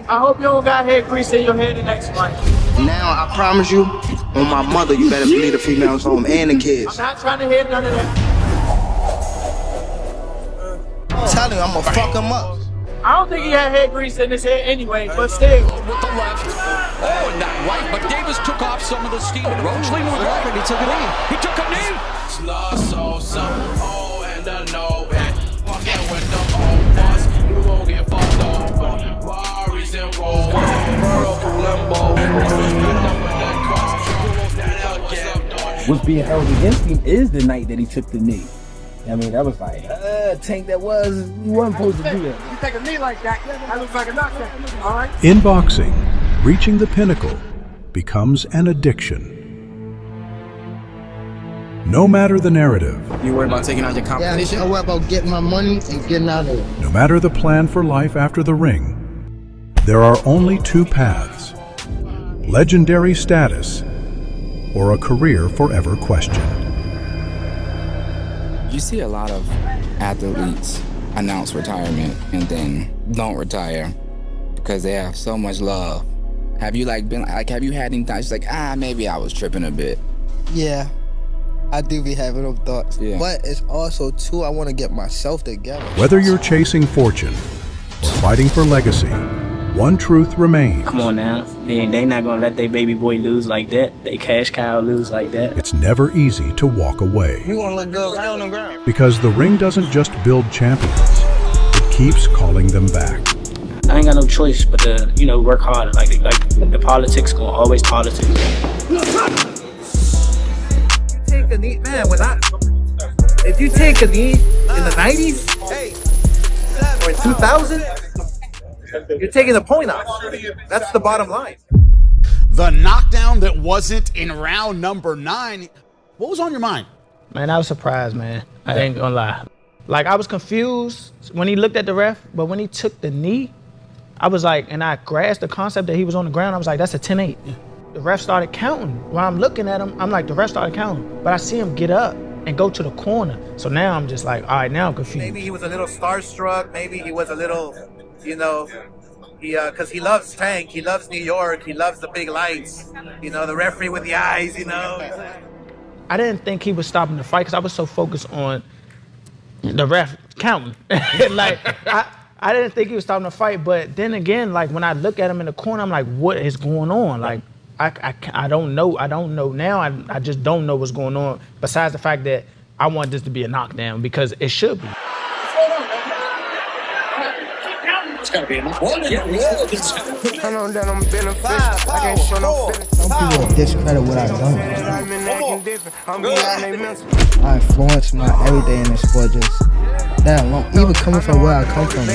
I hope you don't got head grease in your head the next fight. Now, I promise you, on my mother, you better leave the females home and the kids. I'm not trying to hear none of that. I'm telling you, I'm gonna fuck him up. I don't think he had head grease in his head anyway, but still. With the left. Oh, and that right, but Davis took off some of the steam. Roach leaned with right, and he took a knee. He took a knee. And a no, and fucking with the old bus. You won't get fucked over. Barry's and rolls. What's being held against him is the night that he took the knee. I mean, that was like, Tank, he wasn't supposed to do that. You take a knee like that, that looks like a knockdown, all right? In boxing, reaching the pinnacle becomes an addiction. No matter the narrative, You worry about taking out your competition? Yeah, I worry about getting my money and getting out of it. no matter the plan for life after the ring, there are only two paths: legendary status or a career forever questioned. You see a lot of athletes announce retirement and then don't retire because they have so much love. Have you have you had any times like, maybe I was tripping a bit? Yeah, I do be having those thoughts. Yeah. But it's also, too, I want to get myself together. Whether you're chasing fortune or fighting for legacy, one truth remains. Come on now. They not going to let their baby boy lose like that. They cash cow lose like that. It's never easy to walk away. You want to look good right on the ground. Because the ring doesn't just build champions, it keeps calling them back. I ain't got no choice but to, work harder. Like the politics going to always politics. Take a knee, man, if you take a knee in the 90s or in 2000, you're taking the point off. That's the bottom line. The knockdown that wasn't in round number 9. What was on your mind? Man, I was surprised, man. I ain't gonna lie. Like, I was confused when he looked at the ref, but when he took the knee, I was like, and I grasped the concept that he was on the ground, I was like, that's a 10-8. The ref started counting. While I'm looking at him, I'm like, the ref started counting. But I see him get up and go to the corner. So now I'm just like, all right, now I'm confused. Maybe he was a little starstruck. Maybe he was a little, because he loves Tank. He loves New York. He loves the big lights. The referee with the eyes, I didn't think he was stopping the fight because I was so focused on the ref counting. I didn't think he was stopping the fight, but then again, like when I look at him in the corner, I'm like, what is going on? Like, I don't know. I don't know now. I just don't know what's going on. Besides the fact that I want this to be a knockdown because it should be. It's gotta be enough. I know that I'm beneficial. I can't show no feelings. Some people discredit what I've done. I influence my everyday in the sport just that alone. Even coming from where I come from.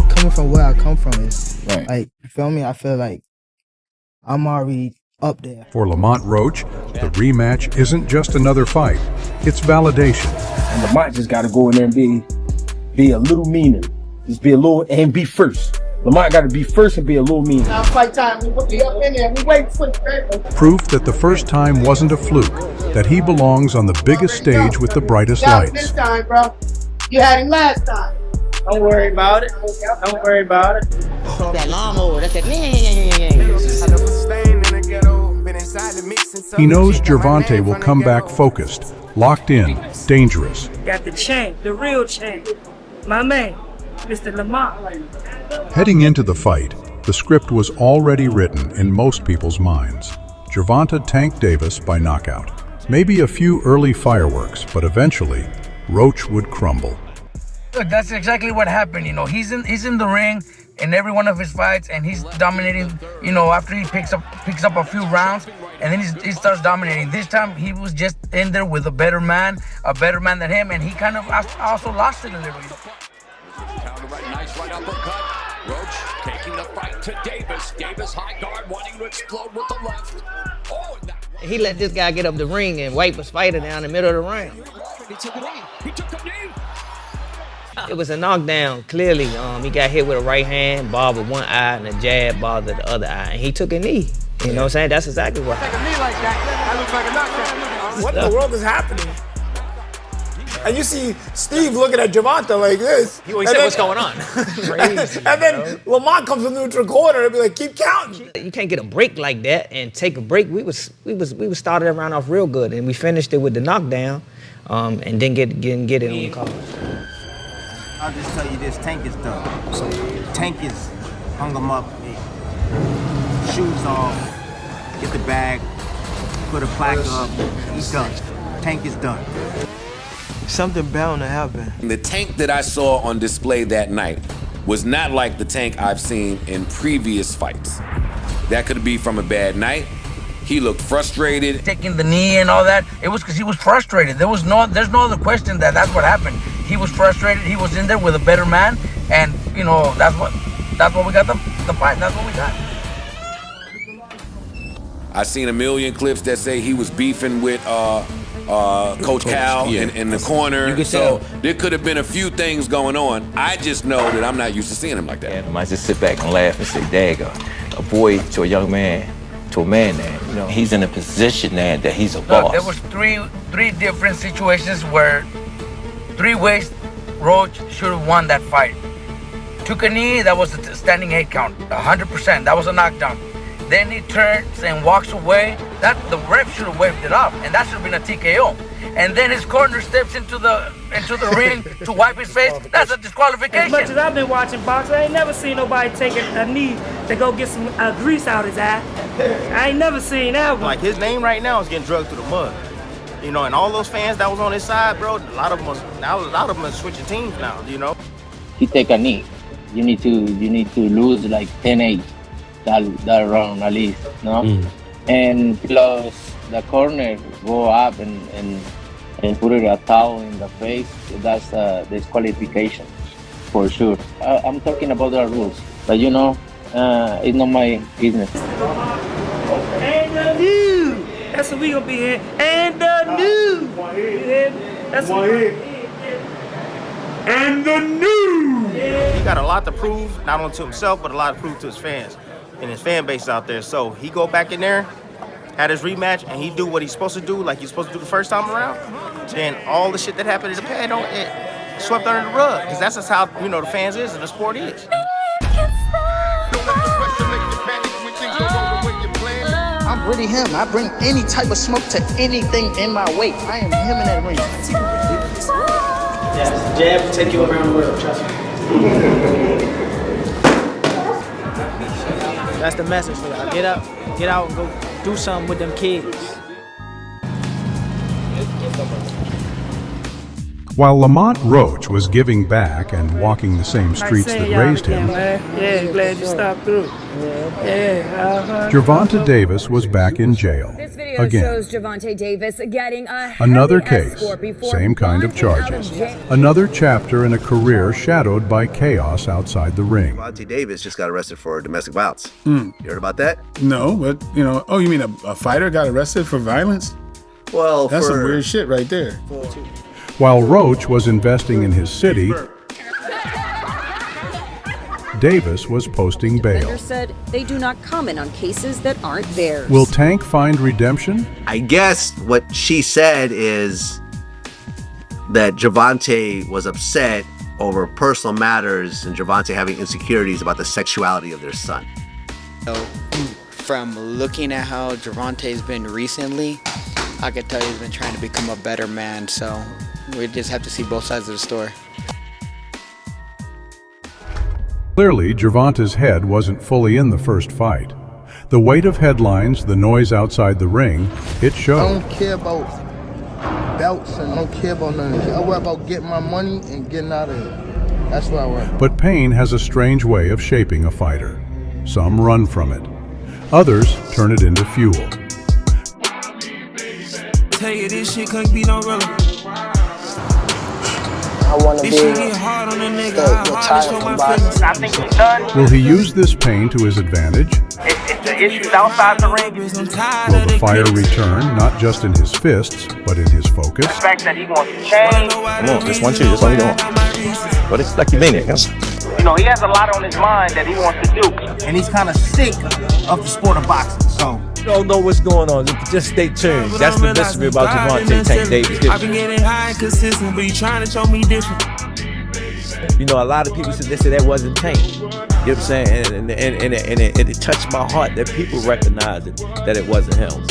Coming from where I come from is like, you feel me? I feel like I'm already up there. For Lamont Roach, the rematch isn't just another fight, it's validation. And Lamont just got to go in there and be a little meaner. Just be a little, and be first. Lamont got to be first and be a little meaner. Now fight time, we up in there, we wait for it. Proof that the first time wasn't a fluke, that he belongs on the biggest stage with the brightest lights. This time, bro. You had him last time. Don't worry about it. Don't worry about it. That lawnmower, that's that. He knows Gervonta will come back focused, locked in, dangerous. Got the chain, the real chain. My man, Mr. Lamont. Heading into the fight, the script was already written in most people's minds. Gervonta tanked Davis by knockout. Maybe a few early fireworks, but eventually, Roach would crumble. Look, that's exactly what happened. He's in the ring in every one of his fights, and he's dominating. After he picks up a few rounds, and then he starts dominating. This time he was just in there with a better man than him, and he kind of also lost it a little bit. Nice right uppercut. Roach taking the fight to Davis. Davis high guard, wanting to explode with the left. Oh, He let this guy get up the ring and wipe his fighter down the middle of the ring. he took a knee. He took a knee. It was a knockdown, clearly. He got hit with a right hand, ball with one eye, and a jab, ball to the other eye. And he took a knee. You know what I'm saying? That's exactly what happened. Take a knee like that looks like a knockdown. What the world is happening? and you see Steve looking at Gervonta like this. He said, what's going on? Crazy, and then Lamont comes from the neutral corner and be like, keep counting. You can't get a break like that and take a break. We was started that round off real good, and we finished it with the knockdown, and then get it on the call. I'll just tell you this: Tank is done. So Tank is hung him up, shoes off, get the bag, put a plaque up. He's done. Tank is done. Something bound to happen. The Tank that I saw on display that night was not like the Tank I've seen in previous fights. That could be from a bad night. He looked frustrated. Taking the knee and all that, it was because he was frustrated. There's no other question that's what happened. He was frustrated. He was in there with a better man, and you know that's what we got the fight. That's what we got. I seen a million clips that say he was beefing with Coach Cal in the corner. So there could have been a few things going on. I just know that I'm not used to seeing him like that. I might just sit back and laugh and say, "Dag, a boy to a young man, to a man now, you know, he's in a position now that he's a boss." There was three different situations where 3 ways Roach should have won that fight. Took a knee, that was a standing 8 count, 100%. That was a knockdown. Then he turns and walks away. That the ref should have waved it off, and that should have been a TKO. And then his corner steps into the ring to wipe his face. That's a disqualification. As much as I've been watching boxing, I ain't never seen nobody take a knee to go get some grease out his eye. I ain't never seen that one. Like his name right now is getting drugged through the mud. You know, and all those fans that was on his side, bro, a lot of them are switching teams now. You know. He take a knee. You need to lose like 10-8 that round at least, no? And plus the corner go up and put it a towel in the face. That's disqualification for sure. I'm talking about the rules, but you know, it's not my business. And the new. That's what we gonna be here. And the new. That's what And the new. He got a lot to prove, not only to himself, but a lot to prove to his fans and his fan base out there. So he go back in there, had his rematch, and he do what he's supposed to do, like he's supposed to do the first time around. Then all the shit that happened in the pad, it swept under the rug, because that's just how, you know, the fans is and the sport is. I'm really him. I bring any type of smoke to anything in my way. I am him in that ring. Yes, jab will take you around the world, trust me. That's the message for y'all. Get out and go do something with them kids. While Lamont Roach was giving back and walking the same streets that raised him, Yeah, glad you stopped through. Gervonta Davis was back in jail This video again. shows Gervonta Davis getting a Another heavy case, escort before same kind of bonding out charges. jail. Another chapter in a career shadowed by chaos outside the ring. Gervonta Davis just got arrested for domestic violence. You heard about that? No, but you know, oh, you mean a fighter got arrested for violence? Well, that's some weird shit right there. While Roach was investing in his city, Davis was posting bail. Defender said they do not comment on cases that aren't theirs. Will Tank find redemption? I guess what she said is that Gervonta was upset over personal matters and Gervonta having insecurities about the sexuality of their son. So, from looking at how Gervonta's been recently, I could tell he's been trying to become a better man, so we just have to see both sides of the story. Clearly, Gervonta's head wasn't fully in the first fight. The weight of headlines, the noise outside the ring, it I showed. don't care about belts and I don't care about none of that. I worry about getting my money and getting out of it. That's what I worry about. But pain has a strange way of shaping a fighter. Some run from it. Others turn it into fuel. Tell you this shit couldn't be no realer. I want to This be shit get hard on a nigga. I hard to show my feelings. I think he's done. Will he use this pain to his advantage? If the issues outside the ring, Will the fire return, not just in his fists, but in his focus? the fact that he wants to change. Come on, just one, two, that's all we doing. What it's like you mean it, huh? You know, he has a lot on his mind that he wants to do. And he's kind of sick of the sport of boxing. So You don't know what's going on. Just stay tuned. That's the mystery about Gervonta Tank Davis. I've been getting high and consistent, but you trying to show me different. You know, a lot of people said that wasn't Tank. You know what I'm saying? And it touched my heart that people recognized that it wasn't him.